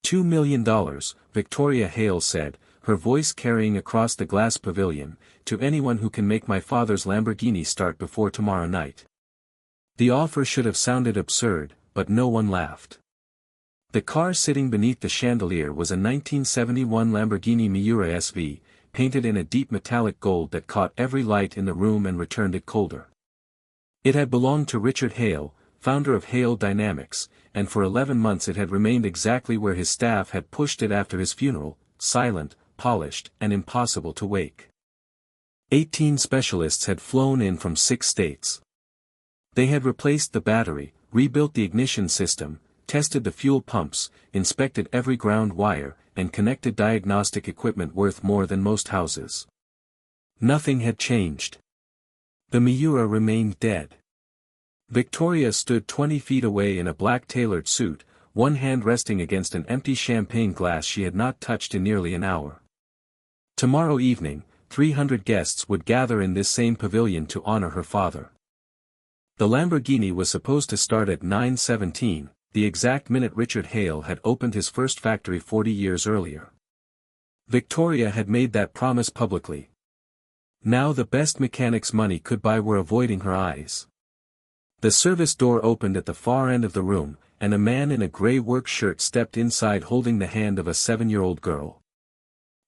$2 million, Victoria Hale said, her voice carrying across the glass pavilion, to anyone who can make my father's Lamborghini start before tomorrow night. The offer should have sounded absurd, but no one laughed. The car sitting beneath the chandelier was a 1971 Lamborghini Miura SV, painted in a deep metallic gold that caught every light in the room and returned it colder. It had belonged to Richard Hale, founder of Hale Dynamics, and for 11 months it had remained exactly where his staff had pushed it after his funeral, silent, polished, and impossible to wake. 18 specialists had flown in from 6 states. They had replaced the battery, rebuilt the ignition system, tested the fuel pumps, inspected every ground wire, and connected diagnostic equipment worth more than most houses. Nothing had changed. The Miura remained dead. Victoria stood 20 feet away in a black tailored suit, one hand resting against an empty champagne glass she had not touched in nearly an hour. Tomorrow evening, 300 guests would gather in this same pavilion to honor her father. The Lamborghini was supposed to start at 9:17, the exact minute Richard Hale had opened his first factory 40 years earlier. Victoria had made that promise publicly. Now the best mechanics money could buy were avoiding her eyes. The service door opened at the far end of the room, and a man in a gray work shirt stepped inside holding the hand of a 7-year-old girl.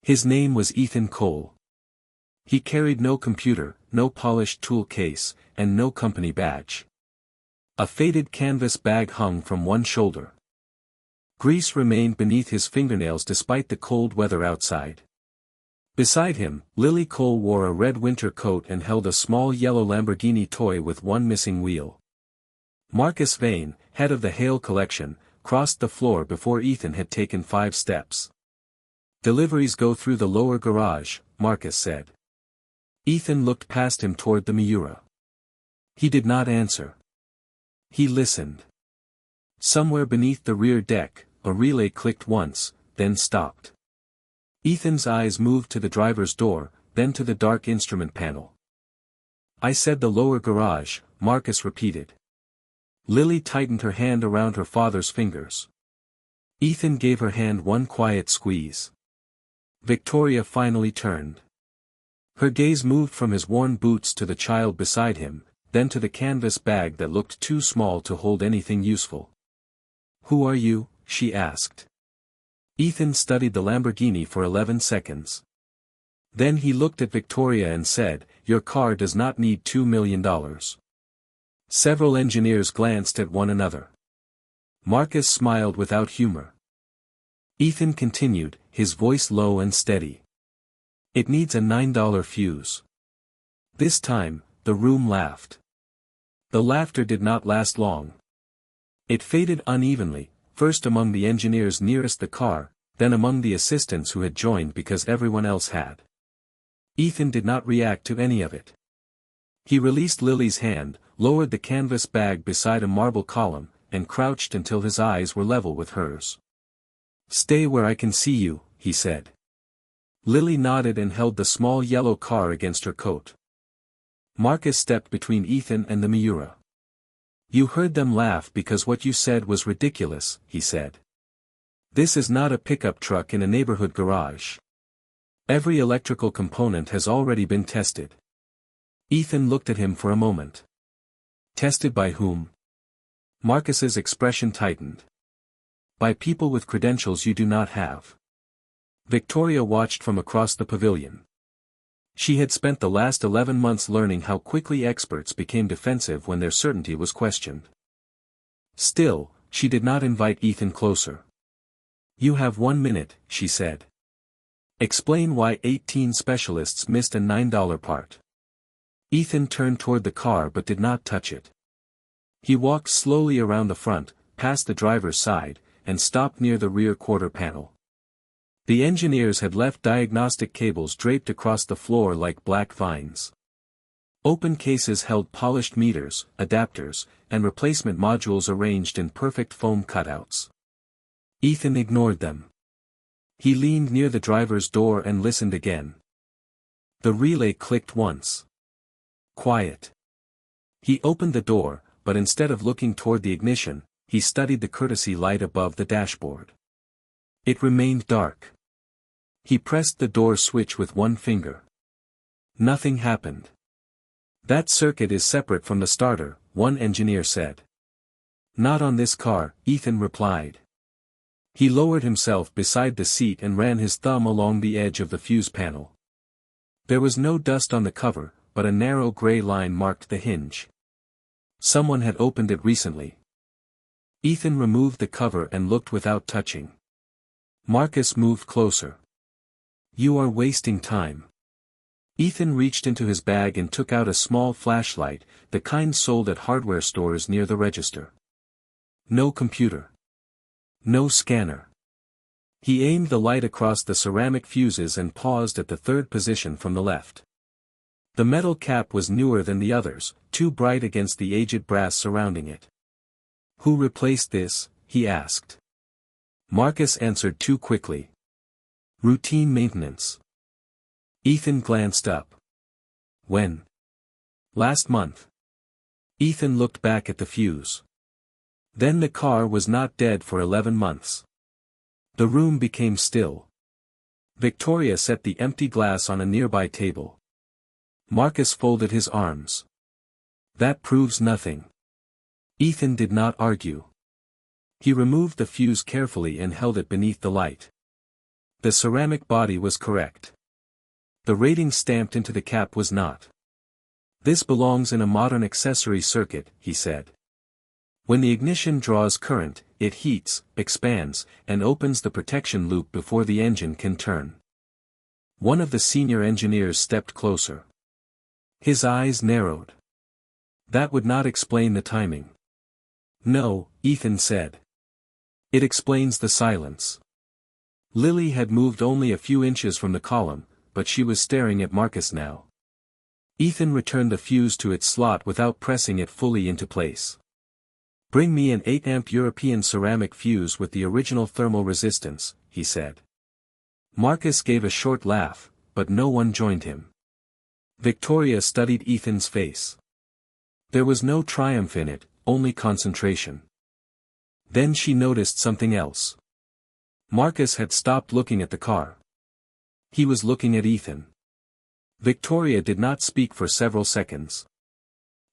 His name was Ethan Cole. He carried no computer, no polished tool case, and no company badge. A faded canvas bag hung from one shoulder. Grease remained beneath his fingernails despite the cold weather outside. Beside him, Lily Cole wore a red winter coat and held a small yellow Lamborghini toy with one missing wheel. Marcus Vane, head of the Hale collection, crossed the floor before Ethan had taken 5 steps. "Deliveries go through the lower garage," Marcus said. Ethan looked past him toward the Miura. He did not answer. He listened. Somewhere beneath the rear deck, a relay clicked once, then stopped. Ethan's eyes moved to the driver's door, then to the dark instrument panel. "I said the lower garage," Marcus repeated. Lily tightened her hand around her father's fingers. Ethan gave her hand one quiet squeeze. Victoria finally turned. Her gaze moved from his worn boots to the child beside him, then to the canvas bag that looked too small to hold anything useful. "Who are you?" she asked. Ethan studied the Lamborghini for 11 seconds. Then he looked at Victoria and said, "Your car does not need $2 million. Several engineers glanced at one another. Marcus smiled without humor. Ethan continued, his voice low and steady. "It needs a $9 fuse." This time, the room laughed. The laughter did not last long. It faded unevenly, first among the engineers nearest the car, then among the assistants who had joined because everyone else had. Ethan did not react to any of it. He released Lily's hand, lowered the canvas bag beside a marble column, and crouched until his eyes were level with hers. "Stay where I can see you," he said. Lily nodded and held the small yellow car against her coat. Marcus stepped between Ethan and the Miura. "You heard them laugh because what you said was ridiculous," he said. "This is not a pickup truck in a neighborhood garage. Every electrical component has already been tested." Ethan looked at him for a moment. "Tested by whom?" Marcus's expression tightened. "By people with credentials you do not have." Victoria watched from across the pavilion. She had spent the last 11 months learning how quickly experts became defensive when their certainty was questioned. Still, she did not invite Ethan closer. "You have 1 minute," she said. "Explain why 18 specialists missed a $9 part." Ethan turned toward the car but did not touch it. He walked slowly around the front, past the driver's side, and stopped near the rear quarter panel. The engineers had left diagnostic cables draped across the floor like black vines. Open cases held polished meters, adapters, and replacement modules arranged in perfect foam cutouts. Ethan ignored them. He leaned near the driver's door and listened again. The relay clicked once. Quiet. He opened the door, but instead of looking toward the ignition, he studied the courtesy light above the dashboard. It remained dark. He pressed the door switch with one finger. Nothing happened. That circuit is separate from the starter, one engineer said. Not on this car, Ethan replied. He lowered himself beside the seat and ran his thumb along the edge of the fuse panel. There was no dust on the cover, but a narrow gray line marked the hinge. Someone had opened it recently. Ethan removed the cover and looked without touching. Marcus moved closer. You are wasting time. Ethan reached into his bag and took out a small flashlight, the kind sold at hardware stores near the register. No computer. No scanner. He aimed the light across the ceramic fuses and paused at the third position from the left. The metal cap was newer than the others, too bright against the aged brass surrounding it. Who replaced this? He asked. Marcus answered too quickly. Routine maintenance. Ethan glanced up. When? Last month. Ethan looked back at the fuse. Then the car was not dead for 11 months. The room became still. Victoria set the empty glass on a nearby table. Marcus folded his arms. That proves nothing. Ethan did not argue. He removed the fuse carefully and held it beneath the light. The ceramic body was correct. The rating stamped into the cap was not. This belongs in a modern accessory circuit, he said. When the ignition draws current, it heats, expands, and opens the protection loop before the engine can turn. One of the senior engineers stepped closer. His eyes narrowed. That would not explain the timing. No, Ethan said. It explains the silence. Lily had moved only a few inches from the column, but she was staring at Marcus now. Ethan returned the fuse to its slot without pressing it fully into place. Bring me an 8-amp European ceramic fuse with the original thermal resistance, he said. Marcus gave a short laugh, but no one joined him. Victoria studied Ethan's face. There was no triumph in it, only concentration. Then she noticed something else. Marcus had stopped looking at the car. He was looking at Ethan. Victoria did not speak for several seconds.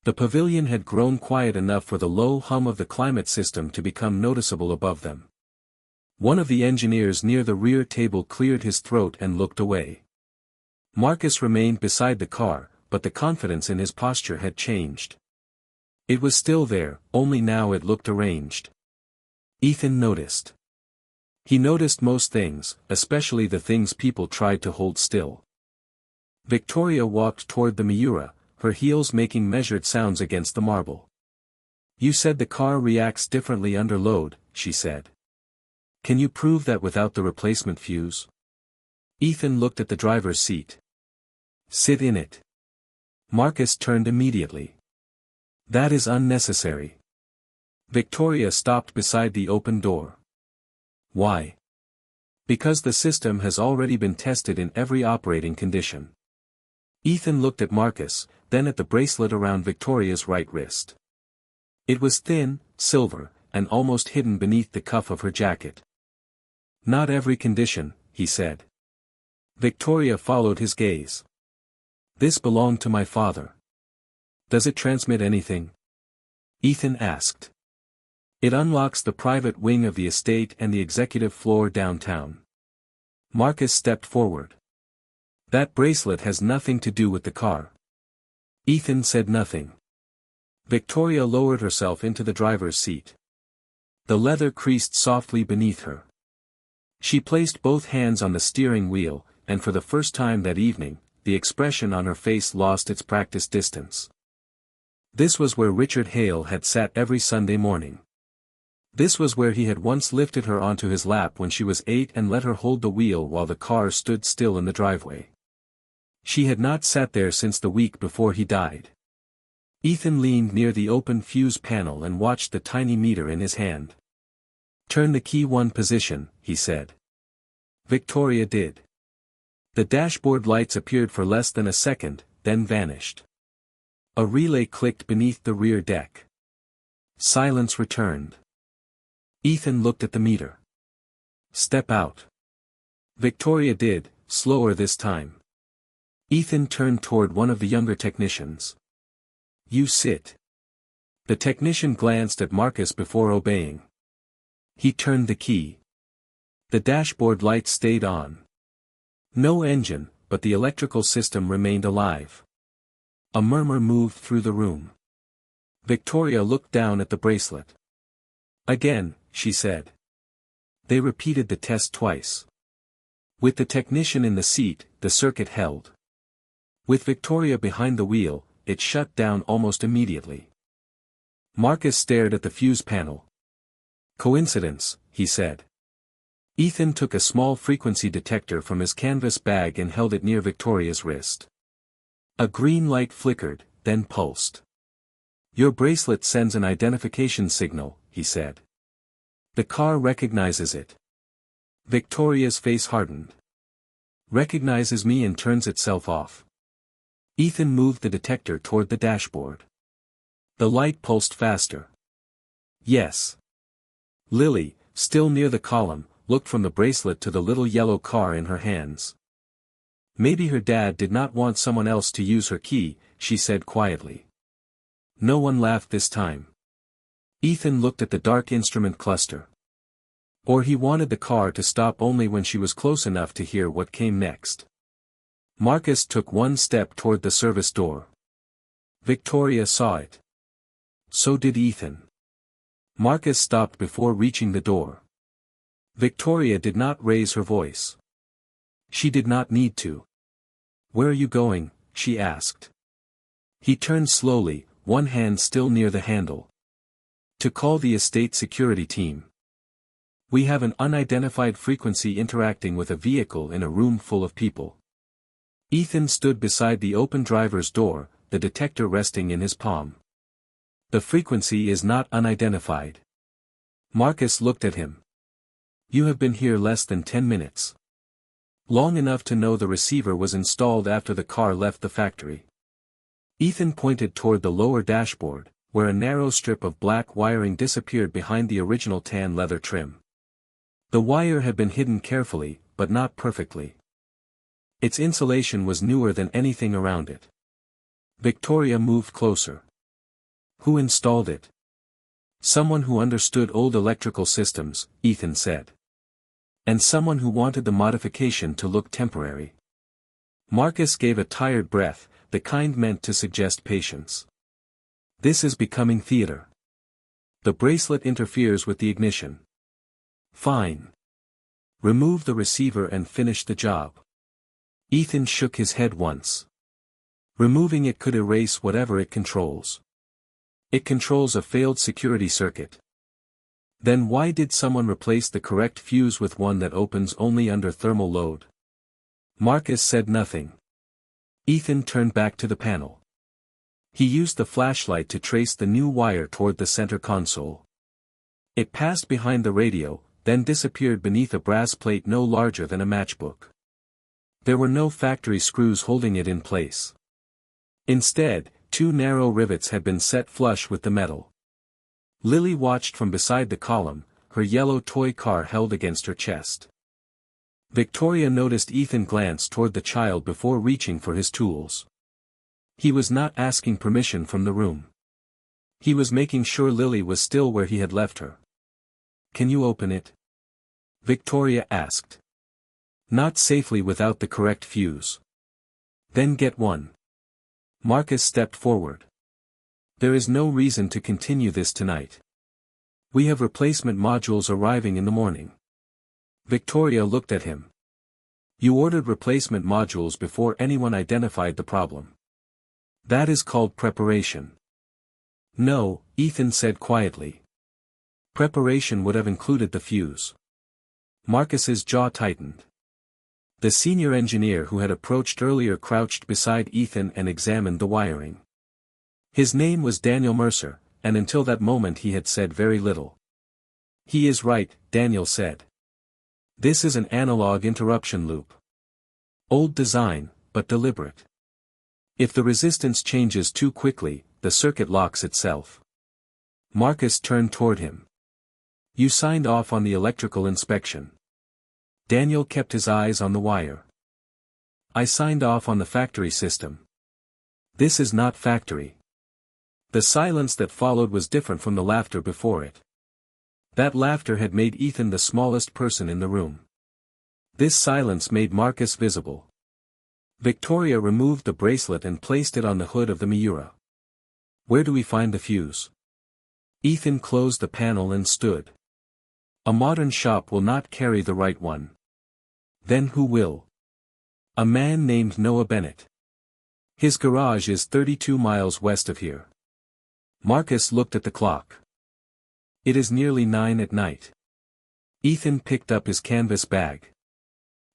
The pavilion had grown quiet enough for the low hum of the climate system to become noticeable above them. One of the engineers near the rear table cleared his throat and looked away. Marcus remained beside the car, but the confidence in his posture had changed. It was still there, only now it looked arranged. Ethan noticed. He noticed most things, especially the things people tried to hold still. Victoria walked toward the Miura, her heels making measured sounds against the marble. You said the car reacts differently under load, she said. Can you prove that without the replacement fuse? Ethan looked at the driver's seat. Sit in it. Marcus turned immediately. That is unnecessary. Victoria stopped beside the open door. Why? Because the system has already been tested in every operating condition. Ethan looked at Marcus, then at the bracelet around Victoria's right wrist. It was thin, silver, and almost hidden beneath the cuff of her jacket. Not every condition, he said. Victoria followed his gaze. This belonged to my father. Does it transmit anything? Ethan asked. It unlocks the private wing of the estate and the executive floor downtown. Marcus stepped forward. That bracelet has nothing to do with the car. Ethan said nothing. Victoria lowered herself into the driver's seat. The leather creased softly beneath her. She placed both hands on the steering wheel, and for the first time that evening, the expression on her face lost its practiced distance. This was where Richard Hale had sat every Sunday morning. This was where he had once lifted her onto his lap when she was 8 and let her hold the wheel while the car stood still in the driveway. She had not sat there since the week before he died. Ethan leaned near the open fuse panel and watched the tiny meter in his hand. Turn the key one position, he said. Victoria did. The dashboard lights appeared for less than a second, then vanished. A relay clicked beneath the rear deck. Silence returned. Ethan looked at the meter. Step out. Victoria did, slower this time. Ethan turned toward one of the younger technicians. You sit. The technician glanced at Marcus before obeying. He turned the key. The dashboard lights stayed on. No engine, but the electrical system remained alive. A murmur moved through the room. Victoria looked down at the bracelet. Again, she said. They repeated the test twice. With the technician in the seat, the circuit held. With Victoria behind the wheel, it shut down almost immediately. Marcus stared at the fuse panel. Coincidence, he said. Ethan took a small frequency detector from his canvas bag and held it near Victoria's wrist. A green light flickered, then pulsed. Your bracelet sends an identification signal, he said. The car recognizes it. Victoria's face hardened. Recognizes me and turns itself off. Ethan moved the detector toward the dashboard. The light pulsed faster. Yes. Lily, still near the column, looked from the bracelet to the little yellow car in her hands. Maybe her dad did not want someone else to use her key, she said quietly. No one laughed this time. Ethan looked at the dark instrument cluster. Or he wanted the car to stop only when she was close enough to hear what came next. Marcus took one step toward the service door. Victoria saw it. So did Ethan. Marcus stopped before reaching the door. Victoria did not raise her voice. She did not need to. Where are you going? She asked. He turned slowly, one hand still near the handle. To call the estate security team. We have an unidentified frequency interacting with a vehicle in a room full of people. Ethan stood beside the open driver's door, the detector resting in his palm. The frequency is not unidentified. Marcus looked at him. You have been here less than 10 minutes. Long enough to know the receiver was installed after the car left the factory. Ethan pointed toward the lower dashboard, where a narrow strip of black wiring disappeared behind the original tan leather trim. The wire had been hidden carefully, but not perfectly. Its insulation was newer than anything around it. Victoria moved closer. Who installed it? Someone who understood old electrical systems, Ethan said. And someone who wanted the modification to look temporary. Marcus gave a tired breath, the kind meant to suggest patience. This is becoming theater. The bracelet interferes with the ignition. Fine. Remove the receiver and finish the job. Ethan shook his head once. Removing it could erase whatever it controls. It controls a failed security circuit. Then why did someone replace the correct fuse with one that opens only under thermal load? Marcus said nothing. Ethan turned back to the panel. He used the flashlight to trace the new wire toward the center console. It passed behind the radio, then disappeared beneath a brass plate no larger than a matchbook. There were no factory screws holding it in place. Instead, two narrow rivets had been set flush with the metal. Lily watched from beside the column, her yellow toy car held against her chest. Victoria noticed Ethan glance toward the child before reaching for his tools. He was not asking permission from the room. He was making sure Lily was still where he had left her. Can you open it? Victoria asked. Not safely without the correct fuse. Then get one. Marcus stepped forward. There is no reason to continue this tonight. We have replacement modules arriving in the morning. Victoria looked at him. You ordered replacement modules before anyone identified the problem. That is called preparation. No, Ethan said quietly. Preparation would have included the fuse. Marcus's jaw tightened. The senior engineer who had approached earlier crouched beside Ethan and examined the wiring. His name was Daniel Mercer, and until that moment he had said very little. He is right, Daniel said. This is an analog interruption loop. Old design, but deliberate. If the resistance changes too quickly, the circuit locks itself. Marcus turned toward him. You signed off on the electrical inspection. Daniel kept his eyes on the wire. I signed off on the factory system. This is not factory. The silence that followed was different from the laughter before it. That laughter had made Ethan the smallest person in the room. This silence made Marcus visible. Victoria removed the bracelet and placed it on the hood of the Miura. Where do we find the fuse? Ethan closed the panel and stood. A modern shop will not carry the right one. Then who will? A man named Noah Bennett. His garage is 32 miles west of here. Marcus looked at the clock. It is nearly 9 at night. Ethan picked up his canvas bag.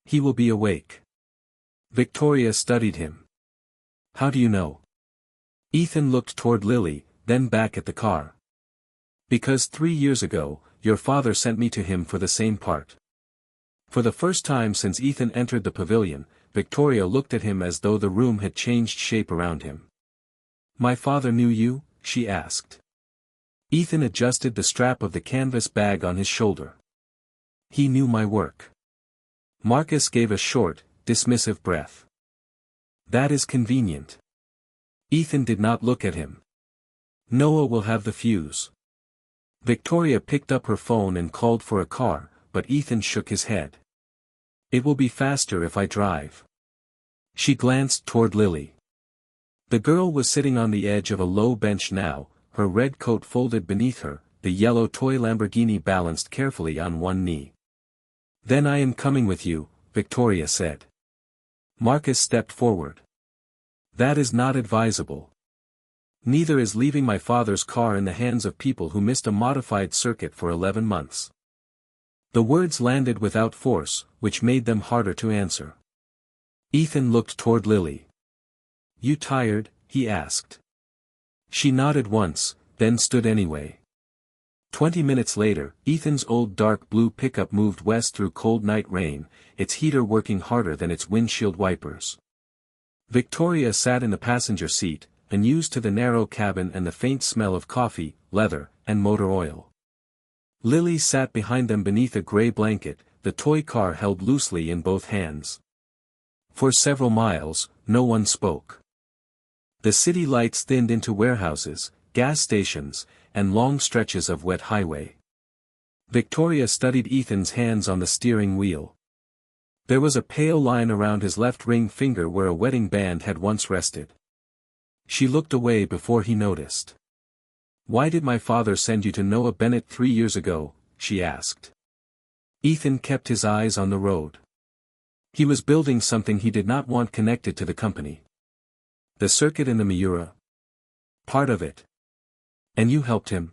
He will be awake. Victoria studied him. How do you know? Ethan looked toward Lily, then back at the car. Because 3 years ago, your father sent me to him for the same part. For the first time since Ethan entered the pavilion, Victoria looked at him as though the room had changed shape around him. My father knew you? She asked. Ethan adjusted the strap of the canvas bag on his shoulder. He knew my work. Marcus gave a short, dismissive breath. That is convenient. Ethan did not look at him. Noah will have the fuse. Victoria picked up her phone and called for a car, but Ethan shook his head. It will be faster if I drive. She glanced toward Lily. The girl was sitting on the edge of a low bench now, her red coat folded beneath her, the yellow toy Lamborghini balanced carefully on one knee. Then I am coming with you, Victoria said. Marcus stepped forward. That is not advisable. Neither is leaving my father's car in the hands of people who missed a modified circuit for 11 months. The words landed without force, which made them harder to answer. Ethan looked toward Lily. You tired? He asked. She nodded once, then stood anyway. 20 minutes later, Ethan's old dark blue pickup moved west through cold night rain, its heater working harder than its windshield wipers. Victoria sat in the passenger seat, unused to the narrow cabin and the faint smell of coffee, leather, and motor oil. Lily sat behind them beneath a gray blanket, the toy car held loosely in both hands. For several miles, no one spoke. The city lights thinned into warehouses, gas stations, and long stretches of wet highway. Victoria studied Ethan's hands on the steering wheel. There was a pale line around his left ring finger where a wedding band had once rested. She looked away before he noticed. Why did my father send you to Noah Bennett 3 years ago? She asked. Ethan kept his eyes on the road. He was building something he did not want connected to the company. The circuit in the Miura? Part of it. And you helped him?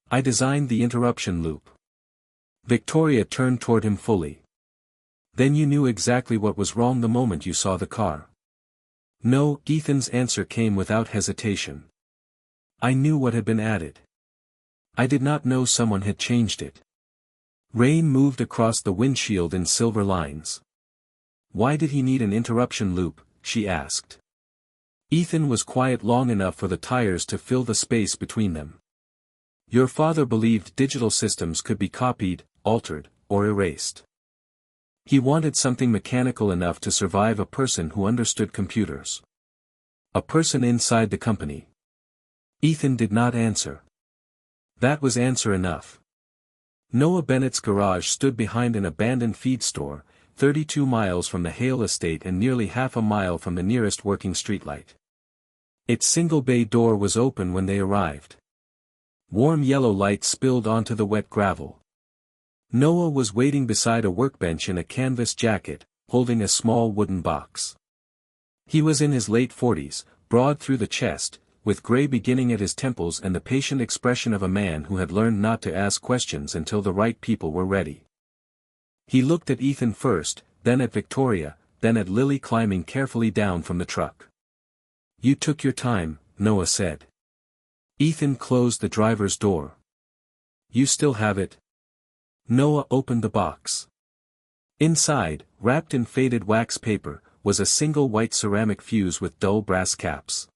I designed the interruption loop. Victoria turned toward him fully. Then you knew exactly what was wrong the moment you saw the car. No, Ethan's answer came without hesitation. I knew what had been added. I did not know someone had changed it. Rain moved across the windshield in silver lines. Why did he need an interruption loop? She asked. Ethan was quiet long enough for the tires to fill the space between them. Your father believed digital systems could be copied, altered, or erased. He wanted something mechanical enough to survive a person who understood computers. A person inside the company. Ethan did not answer. That was answer enough. Noah Bennett's garage stood behind an abandoned feed store, 32 miles from the Hale estate and nearly half a mile from the nearest working streetlight. Its single bay door was open when they arrived. Warm yellow light spilled onto the wet gravel. Noah was waiting beside a workbench in a canvas jacket, holding a small wooden box. He was in his late 40s, broad through the chest, with gray beginning at his temples and the patient expression of a man who had learned not to ask questions until the right people were ready. He looked at Ethan first, then at Victoria, then at Lily climbing carefully down from the truck. You took your time, Noah said. Ethan closed the driver's door. You still have it? Noah opened the box. Inside, wrapped in faded wax paper, was a single white ceramic fuse with dull brass caps.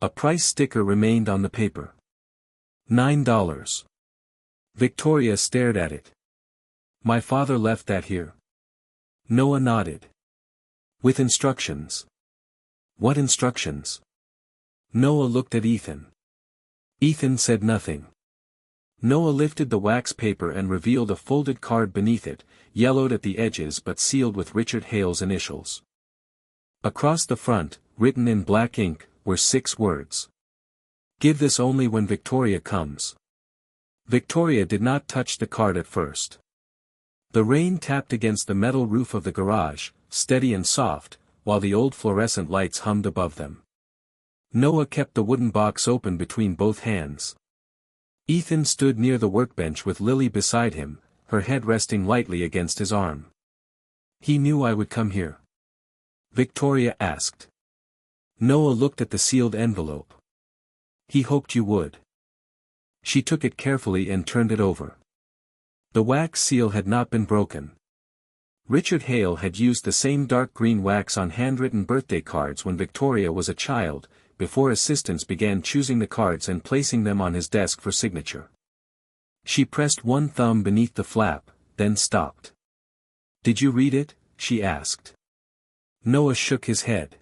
A price sticker remained on the paper. $9. Victoria stared at it. My father left that here. Noah nodded. With instructions. What instructions? Noah looked at Ethan. Ethan said nothing. Noah lifted the wax paper and revealed a folded card beneath it, yellowed at the edges but sealed with Richard Hale's initials. Across the front, written in black ink, were 6 words. Give this only when Victoria comes. Victoria did not touch the card at first. The rain tapped against the metal roof of the garage, steady and soft, while the old fluorescent lights hummed above them. Noah kept the wooden box open between both hands. Ethan stood near the workbench with Lily beside him, her head resting lightly against his arm. He knew I would come here? Victoria asked. Noah looked at the sealed envelope. He hoped you would. She took it carefully and turned it over. The wax seal had not been broken. Richard Hale had used the same dark green wax on handwritten birthday cards when Victoria was a child, before assistants began choosing the cards and placing them on his desk for signature. She pressed one thumb beneath the flap, then stopped. Did you read it? She asked. Noah shook his head.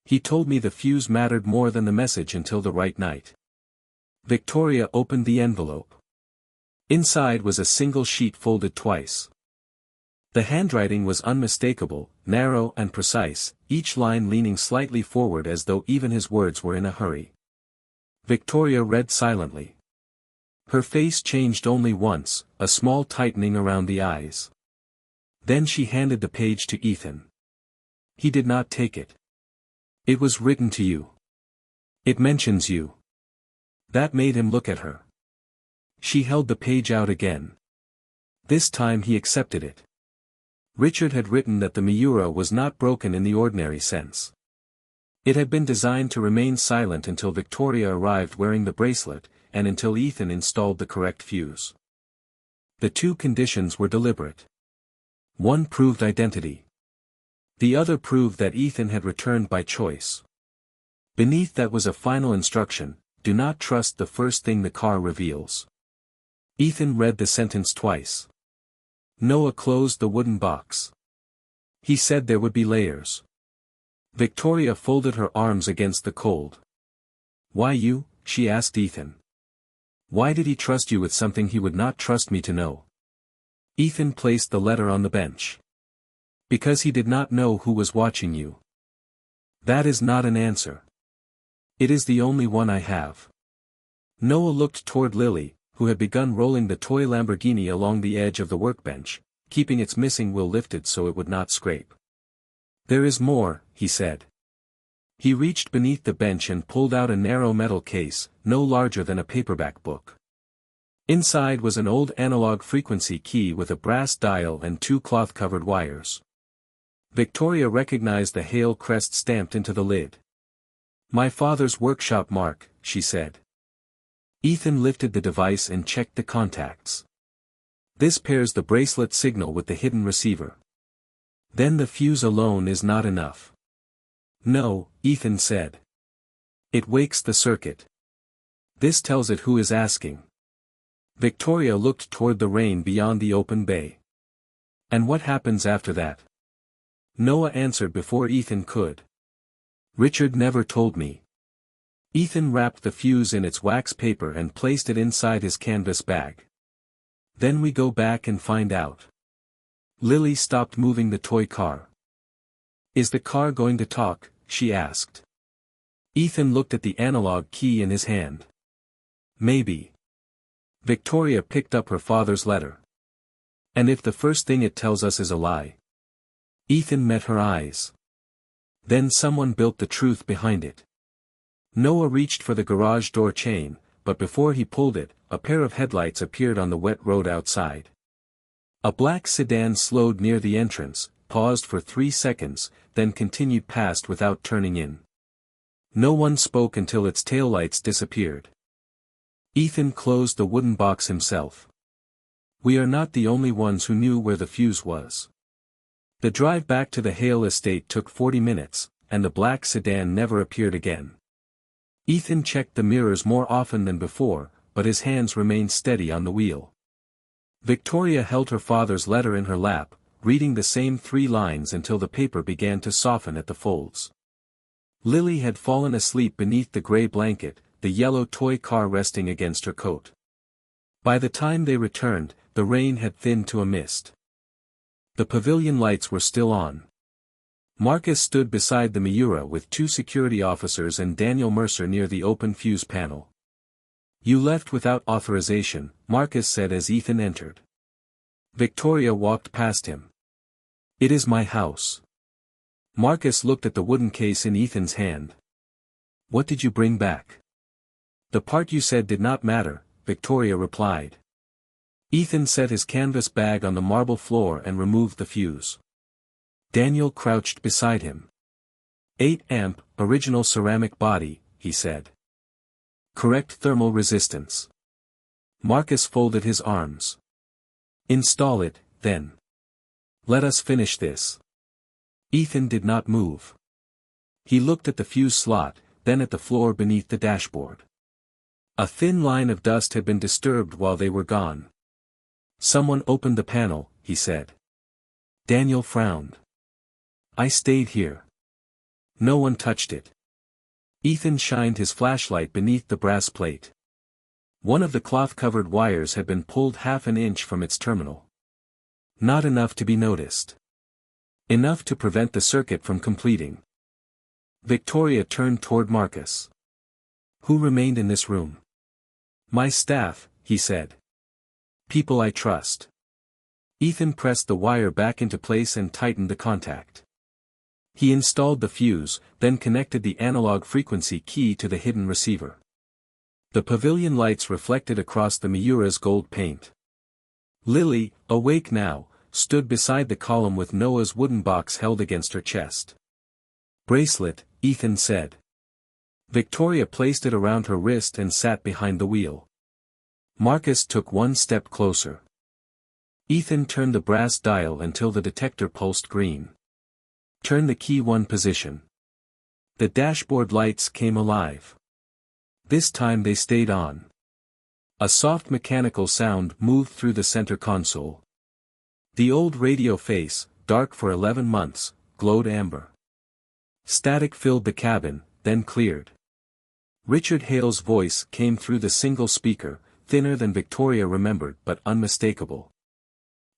He told me the fuse mattered more than the message until the right night. Victoria opened the envelope. Inside was a single sheet folded twice. The handwriting was unmistakable, narrow and precise, each line leaning slightly forward as though even his words were in a hurry. Victoria read silently. Her face changed only once, a small tightening around the eyes. Then she handed the page to Ethan. He did not take it. It was written to you. It mentions you. That made him look at her. She held the page out again. This time he accepted it. Richard had written that the Miura was not broken in the ordinary sense. It had been designed to remain silent until Victoria arrived wearing the bracelet, and until Ethan installed the correct fuse. The 2 conditions were deliberate. One proved identity. The other proved that Ethan had returned by choice. Beneath that was a final instruction: do not trust the first thing the car reveals. Ethan read the sentence twice. Noah closed the wooden box. He said there would be layers. Victoria folded her arms against the cold. Why you? She asked Ethan. Why did he trust you with something he would not trust me to know? Ethan placed the letter on the bench. Because he did not know who was watching you. That is not an answer. It is the only one I have. Noah looked toward Lily, who had begun rolling the toy Lamborghini along the edge of the workbench, keeping its missing wheel lifted so it would not scrape. There is more, he said. He reached beneath the bench and pulled out a narrow metal case, no larger than a paperback book. Inside was an old analog frequency key with a brass dial and 2 cloth-covered wires. Victoria recognized the Hale crest stamped into the lid. My father's workshop mark, she said. Ethan lifted the device and checked the contacts. This pairs the bracelet signal with the hidden receiver. Then the fuse alone is not enough. No, Ethan said. It wakes the circuit. This tells it who is asking. Victoria looked toward the rain beyond the open bay. And what happens after that? Noah answered before Ethan could. Richard never told me. Ethan wrapped the fuse in its wax paper and placed it inside his canvas bag. Then we go back and find out. Lily stopped moving the toy car. Is the car going to talk? She asked. Ethan looked at the analog key in his hand. Maybe. Victoria picked up her father's letter. And if the first thing it tells us is a lie? Ethan met her eyes. Then someone built the truth behind it. Noah reached for the garage door chain, but before he pulled it, a pair of headlights appeared on the wet road outside. A black sedan slowed near the entrance, paused for 3 seconds, then continued past without turning in. No one spoke until its taillights disappeared. Ethan closed the wooden box himself. We are not the only ones who knew where the fuse was. The drive back to the Hale estate took 40 minutes, and the black sedan never appeared again. Ethan checked the mirrors more often than before, but his hands remained steady on the wheel. Victoria held her father's letter in her lap, reading the same 3 lines until the paper began to soften at the folds. Lily had fallen asleep beneath the gray blanket, the yellow toy car resting against her coat. By the time they returned, the rain had thinned to a mist. The pavilion lights were still on. Marcus stood beside the Miura with 2 security officers and Daniel Mercer near the open fuse panel. "You left without authorization," Marcus said as Ethan entered. Victoria walked past him. "It is my house." Marcus looked at the wooden case in Ethan's hand. "What did you bring back?" "The part you said did not matter," Victoria replied. Ethan set his canvas bag on the marble floor and removed the fuse. Daniel crouched beside him. 8 amp, original ceramic body, he said. Correct thermal resistance. Marcus folded his arms. "Install it, then. Let us finish this." Ethan did not move. He looked at the fuse slot, then at the floor beneath the dashboard. A thin line of dust had been disturbed while they were gone. "Someone opened the panel," he said. Daniel frowned. "I stayed here. No one touched it." Ethan shined his flashlight beneath the brass plate. One of the cloth-covered wires had been pulled half an inch from its terminal. Not enough to be noticed. Enough to prevent the circuit from completing. Victoria turned toward Marcus. "Who remained in this room?" "My staff," he said. "People I trust." Ethan pressed the wire back into place and tightened the contact. He installed the fuse, then connected the analog frequency key to the hidden receiver. The pavilion lights reflected across the Miura's gold paint. Lily, awake now, stood beside the column with Noah's wooden box held against her chest. "Bracelet," Ethan said. Victoria placed it around her wrist and sat behind the wheel. Marcus took 1 step closer. Ethan turned the brass dial until the detector pulsed green. "Turn the key 1 position." The dashboard lights came alive. This time they stayed on. A soft mechanical sound moved through the center console. The old radio face, dark for 11 months, glowed amber. Static filled the cabin, then cleared. Richard Hale's voice came through the single speaker, thinner than Victoria remembered but unmistakable.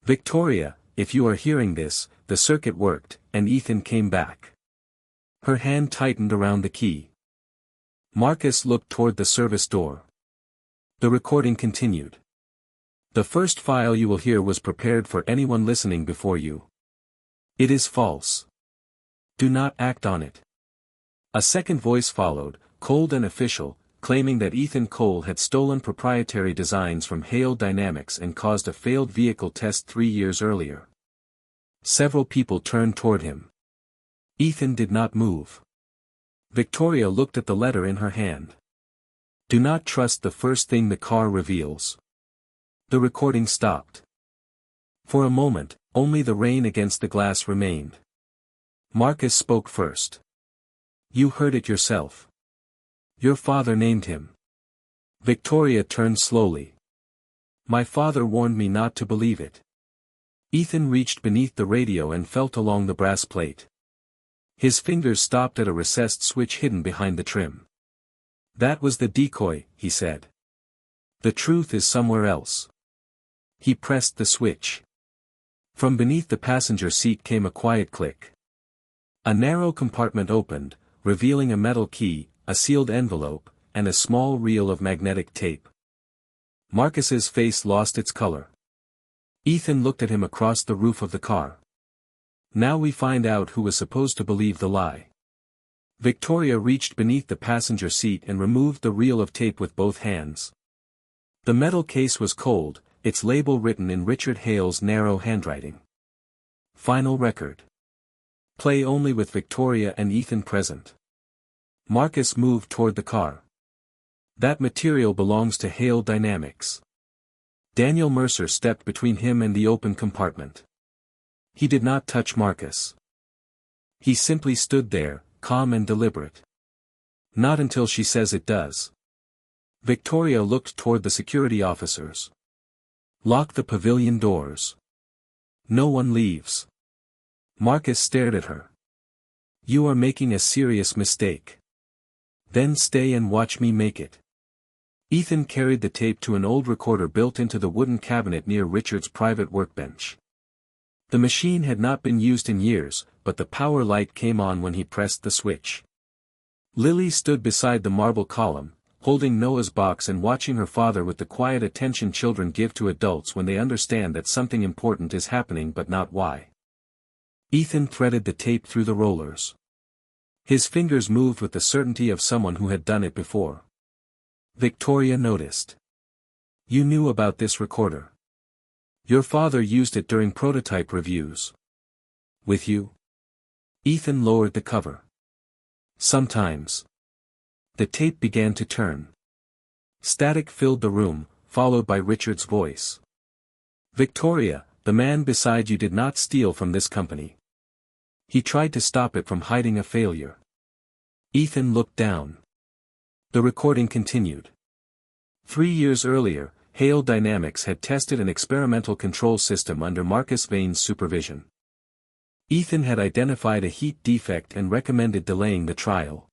"Victoria, if you are hearing this, the circuit worked, and Ethan came back." Her hand tightened around the key. Marcus looked toward the service door. The recording continued. "The first file you will hear was prepared for anyone listening before you. It is false. Do not act on it." A second voice followed, cold and official, claiming that Ethan Cole had stolen proprietary designs from Hale Dynamics and caused a failed vehicle test 3 years earlier. Several people turned toward him. Ethan did not move. Victoria looked at the letter in her hand. "Do not trust the first thing the car reveals." The recording stopped. For a moment, only the rain against the glass remained. Marcus spoke first. "You heard it yourself. Your father named him." Victoria turned slowly. "My father warned me not to believe it." Ethan reached beneath the radio and felt along the brass plate. His fingers stopped at a recessed switch hidden behind the trim. "That was the decoy," he said. "The truth is somewhere else." He pressed the switch. From beneath the passenger seat came a quiet click. A narrow compartment opened, revealing a metal key, a sealed envelope, and a small reel of magnetic tape. Marcus's face lost its color. Ethan looked at him across the roof of the car. "Now we find out who was supposed to believe the lie." Victoria reached beneath the passenger seat and removed the reel of tape with both hands. The metal case was cold, its label written in Richard Hale's narrow handwriting. Final record. Play only with Victoria and Ethan present. Marcus moved toward the car. "That material belongs to Hale Dynamics." Daniel Mercer stepped between him and the open compartment. He did not touch Marcus. He simply stood there, calm and deliberate. "Not until she says it does." Victoria looked toward the security officers. Lock the pavilion doors. No one leaves. Marcus stared at her. You are making a serious mistake. Then stay and watch me make it. Ethan carried the tape to an old recorder built into the wooden cabinet near Richard's private workbench. The machine had not been used in years, but the power light came on when he pressed the switch. Lily stood beside the marble column, holding Noah's box and watching her father with the quiet attention children give to adults when they understand that something important is happening but not why. Ethan threaded the tape through the rollers. His fingers moved with the certainty of someone who had done it before. Victoria noticed. You knew about this recorder. Your father used it during prototype reviews. With you? Ethan lowered the cover. Sometimes. The tape began to turn. Static filled the room, followed by Richard's voice. Victoria, the man beside you did not steal from this company. He tried to stop it from hiding a failure. Ethan looked down. The recording continued. 3 years earlier, Hale Dynamics had tested an experimental control system under Marcus Vane's supervision. Ethan had identified a heat defect and recommended delaying the trial.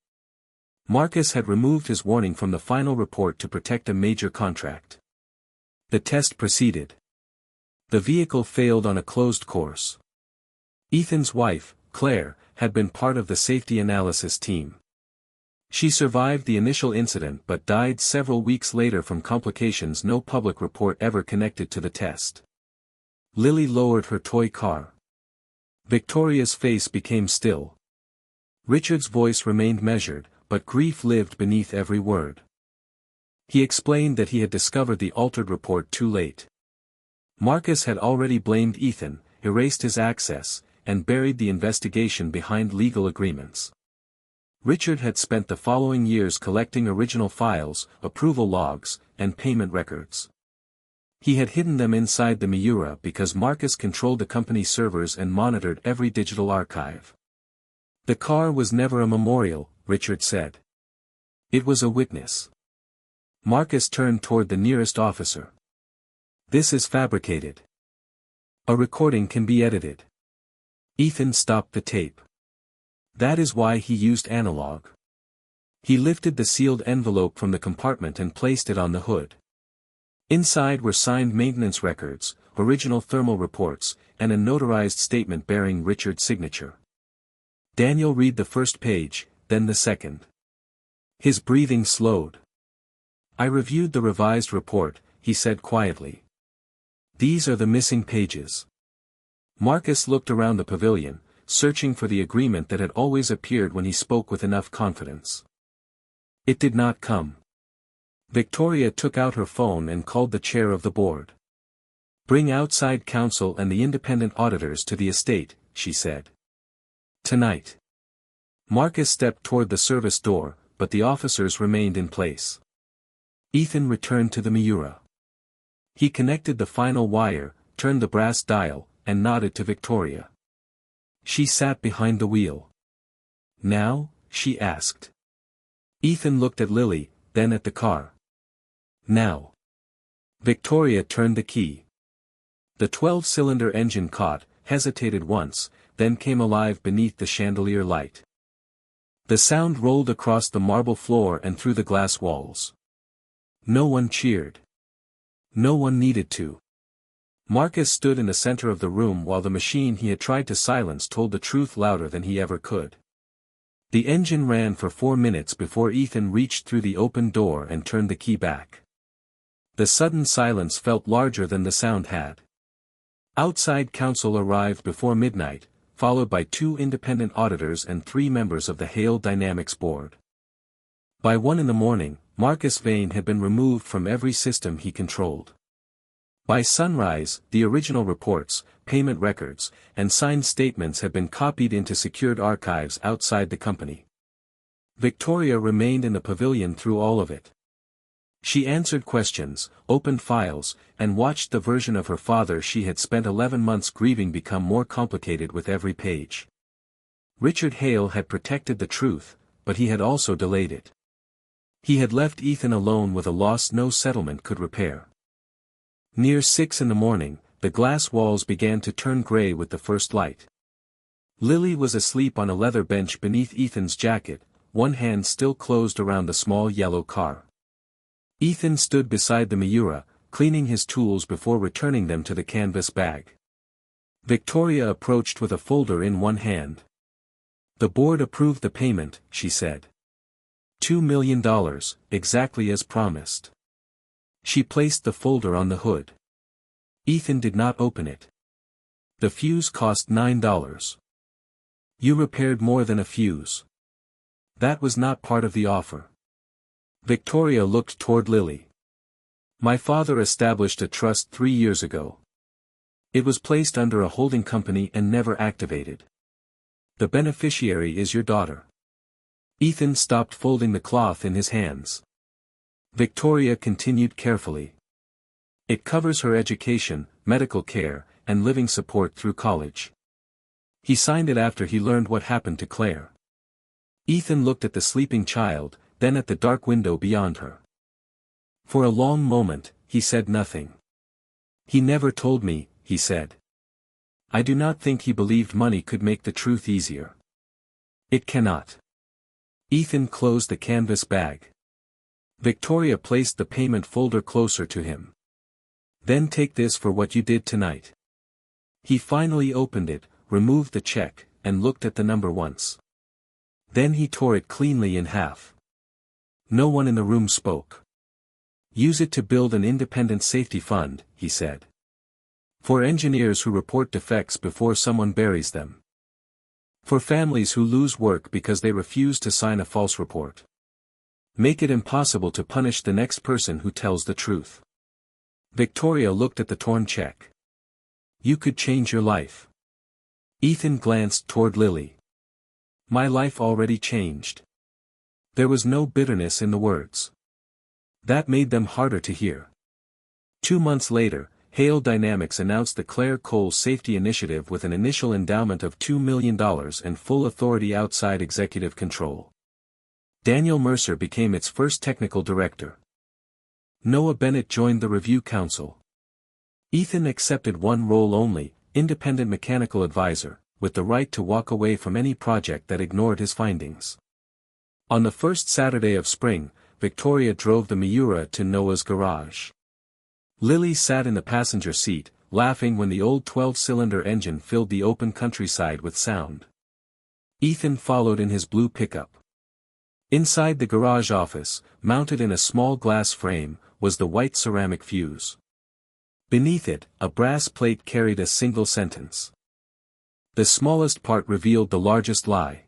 Marcus had removed his warning from the final report to protect a major contract. The test proceeded. The vehicle failed on a closed course. Ethan's wife, Claire, had been part of the safety analysis team. She survived the initial incident but died several weeks later from complications no public report ever connected to the test. Lily lowered her toy car. Victoria's face became still. Richard's voice remained measured, but grief lived beneath every word. He explained that he had discovered the altered report too late. Marcus had already blamed Ethan, erased his access, and buried the investigation behind legal agreements. Richard had spent the following years collecting original files, approval logs, and payment records. He had hidden them inside the Miura because Marcus controlled the company's servers and monitored every digital archive. The car was never a memorial, Richard said. It was a witness. Marcus turned toward the nearest officer. This is fabricated. A recording can be edited. Ethan stopped the tape. That is why he used analog. He lifted the sealed envelope from the compartment and placed it on the hood. Inside were signed maintenance records, original thermal reports, and a notarized statement bearing Richard's signature. Daniel read the first page, then the second. His breathing slowed. I reviewed the revised report, he said quietly. These are the missing pages. Marcus looked around the pavilion, searching for the agreement that had always appeared when he spoke with enough confidence. It did not come. Victoria took out her phone and called the chair of the board. Bring outside counsel and the independent auditors to the estate, she said. Tonight. Marcus stepped toward the service door, but the officers remained in place. Ethan returned to the Miura. He connected the final wire, turned the brass dial, and nodded to Victoria. She sat behind the wheel. Now? She asked. Ethan looked at Lily, then at the car. Now. Victoria turned the key. The 12-cylinder engine caught, hesitated once, then came alive beneath the chandelier light. The sound rolled across the marble floor and through the glass walls. No one cheered. No one needed to. Marcus stood in the center of the room while the machine he had tried to silence told the truth louder than he ever could. The engine ran for 4 minutes before Ethan reached through the open door and turned the key back. The sudden silence felt larger than the sound had. Outside counsel arrived before midnight, followed by 2 independent auditors and 3 members of the Hale Dynamics board. By 1 in the morning, Marcus Vane had been removed from every system he controlled. By sunrise, the original reports, payment records, and signed statements had been copied into secured archives outside the company. Victoria remained in the pavilion through all of it. She answered questions, opened files, and watched the version of her father she had spent 11 months grieving become more complicated with every page. Richard Hale had protected the truth, but he had also delayed it. He had left Ethan alone with a loss no settlement could repair. Near 6 in the morning, the glass walls began to turn gray with the first light. Lily was asleep on a leather bench beneath Ethan's jacket, one hand still closed around the small yellow car. Ethan stood beside the Miura, cleaning his tools before returning them to the canvas bag. Victoria approached with a folder in one hand. "The board approved the payment," she said. $2 million, exactly as promised. She placed the folder on the hood. Ethan did not open it. "The fuse cost $9. You repaired more than a fuse. That was not part of the offer." Victoria looked toward Lily. "My father established a trust 3 years ago. It was placed under a holding company and never activated. The beneficiary is your daughter." Ethan stopped folding the cloth in his hands. Victoria continued carefully. "It covers her education, medical care, and living support through college." He signed it after he learned what happened to Claire. Ethan looked at the sleeping child, then at the dark window beyond her. For a long moment, he said nothing. "He never told me," he said. "I do not think he believed money could make the truth easier. It cannot." Ethan closed the canvas bag. Victoria placed the payment folder closer to him. "Then take this for what you did tonight." He finally opened it, removed the check, and looked at the number once. Then he tore it cleanly in half. No one in the room spoke. "Use it to build an independent safety fund," he said. "For engineers who report defects before someone buries them. For families who lose work because they refuse to sign a false report. Make it impossible to punish the next person who tells the truth." Victoria looked at the torn check. "You could change your life." Ethan glanced toward Lily. "My life already changed." There was no bitterness in the words. That made them harder to hear. 2 months later, Hale Dynamics announced the Claire Cole Safety Initiative with an initial endowment of $2 million and full authority outside executive control. Daniel Mercer became its first technical director. Noah Bennett joined the review council. Ethan accepted one role only, independent mechanical advisor, with the right to walk away from any project that ignored his findings. On the first Saturday of spring, Victoria drove the Miura to Noah's garage. Lily sat in the passenger seat, laughing when the old 12-cylinder engine filled the open countryside with sound. Ethan followed in his blue pickup. Inside the garage office, mounted in a small glass frame, was the white ceramic fuse. Beneath it, a brass plate carried a single sentence. The smallest part revealed the largest lie.